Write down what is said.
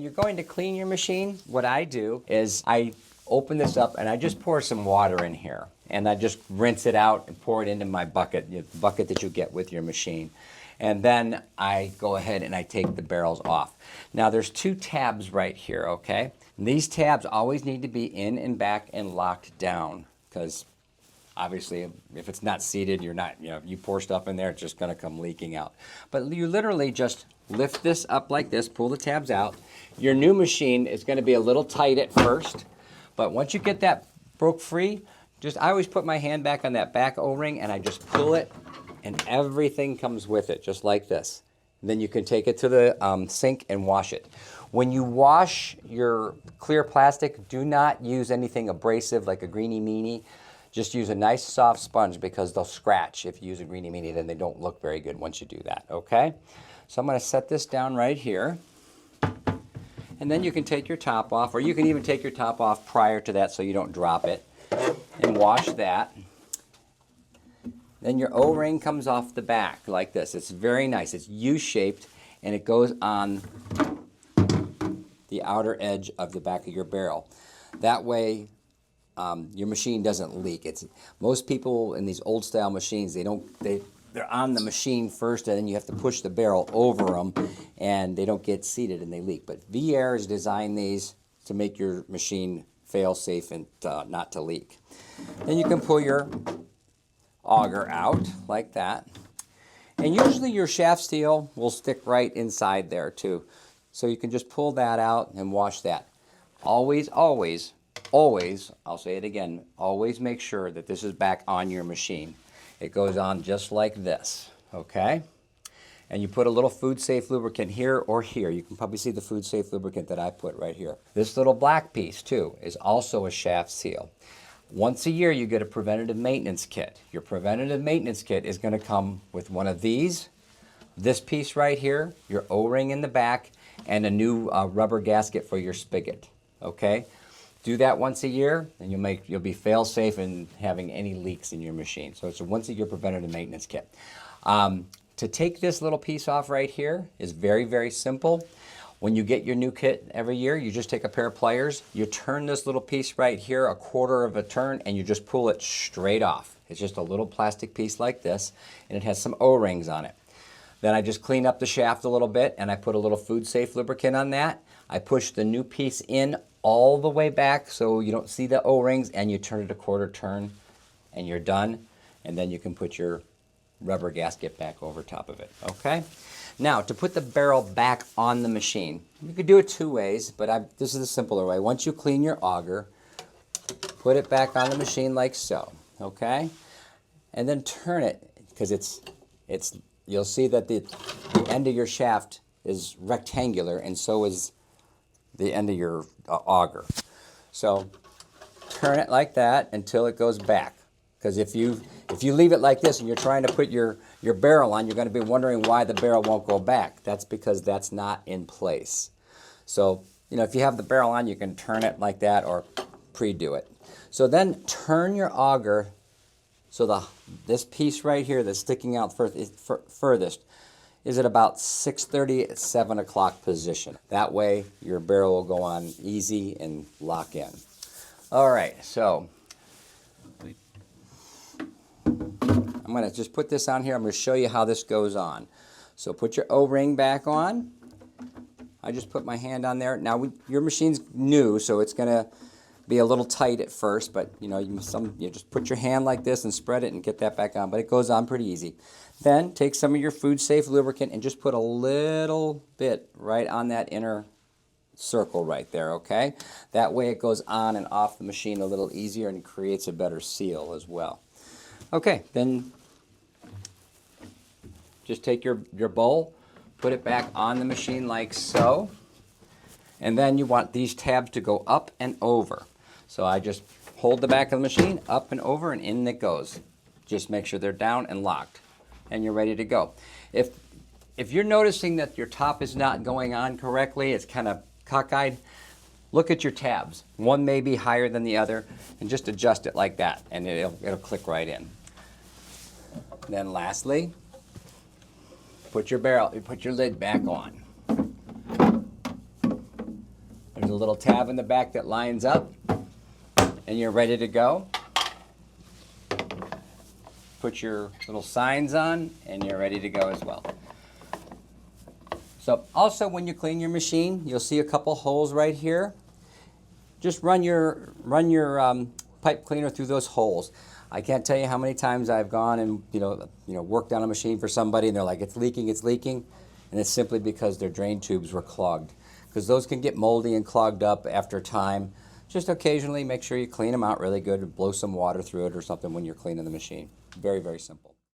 when you're going to clean your machine, what I do is I open this up and I just pour some water in here. And I just rinse it out and pour it into my bucket, the bucket that you get with your machine. And then I go ahead and I take the barrels off. Now there's two tabs right here, okay? And these tabs always need to be in and back and locked down, because obviously if it's not seated, you pour stuff in there, it's just gonna come leaking out. But you literally just lift this up like this, pull the tabs out. Your new machine is gonna be a little tight at first, but once you get that broke free, I always put my hand back on that back O-ring and I just pull it and everything comes with it, just like this. Then you can take it to the sink and wash it. When you wash your clear plastic, do not use anything abrasive like a greenie meanie. Just use a nice soft sponge, because they'll scratch if you use a greenie meanie, then they don't look very good once you do that, okay? So I'm gonna set this down right here. And then you can take your top off, or you can even take your top off prior to that so you don't drop it, and wash that. Then your O-ring comes off the back like this. It's very nice. It's U-shaped and it goes on the outer edge of the back of your barrel. That way your machine doesn't leak. Most people in these old style machines, they're on the machine first and then you have to push the barrel over them and they don't get seated and they leak. But V-Air has designed these to make your machine fail safe and not to leak. Then you can pull your auger out like that. And usually your shaft seal will stick right inside there too. So you can just pull that out and wash that. Always, always, always, I'll say it again, always make sure that this is back on your machine. It goes on just like this, okay? And you put a little food safe lubricant here or here. You can probably see the food safe lubricant that I put right here. This little black piece too is also a shaft seal. Once a year you get a preventative maintenance kit. Your preventative maintenance kit is going to come with one of these, this piece right here, your O-ring in the back, and a new rubber gasket for your spigot, okay? Do that once a year and you'll be fail safe in having any leaks in your machine. So it's a once a year preventative maintenance kit. To take this little piece off right here is very, very simple. When you get your new kit every year, you just take a pair of pliers, you turn this little piece right here a quarter of a turn, and you just pull it straight off. It's just a little plastic piece like this, and it has some O-rings on it. Then I just clean up the shaft a little bit, and I put a little food safe lubricant on that. I push the new piece in all the way back so you don't see the O-rings, and you turn it a quarter turn, and you're done. And then you can put your rubber gasket back over top of it, okay? Now, to put the barrel back on the machine, you could do it two ways, but this is the simpler way. Once you clean your auger, put it back on the machine like so, okay? And then turn it, because you'll see that the end of your shaft is rectangular, and so is the end of your auger. So turn it like that until it goes back. Because if you leave it like this and you're trying to put your barrel on, you're going to be wondering why the barrel won't go back. That's because that's not in place. So, if you have the barrel on, you can turn it like that or pre-do it. So then turn your auger so this piece right here that's sticking out furthest is at about 6:30, 7 o'clock position. That way your barrel will go on easy and lock in. All right, so I'm going to just put this on here. I'm going to show you how this goes on. So put your O-ring back on. I just put my hand on there. Now your machine's new, so it's going to be a little tight at first, but you just put your hand like this and spread it and get that back on, but it goes on pretty easy. Then take some of your food safe lubricant and just put a little bit right on that inner circle right there, okay? That way it goes on and off the machine a little easier and creates a better seal as well. Okay, then just take your bowl, put it back on the machine like so, and then you want these tabs to go up and over. So I just hold the back of the machine up and over, and in it goes. Just make sure they're down and locked, and you're ready to go. If you're noticing that your top is not going on correctly, it's kind of cockeyed, look at your tabs. One may be higher than the other, and just adjust it like that, and it'll click right in. Then lastly, put your lid back on. little tab in the back that lines up, and you're ready to go. Put your little signs on, and you're ready to go as well. So also when you clean your machine, you'll see a couple holes right here. Just run your pipe cleaner through those holes. I can't tell you how many times I've gone and worked on a machine for somebody, and they're like, it's leaking, and it's simply because their drain tubes were clogged. Because those can get moldy and clogged up after time. Just occasionally make sure you clean them out really good and blow some water through it or something when you're cleaning the machine. Very, very simple.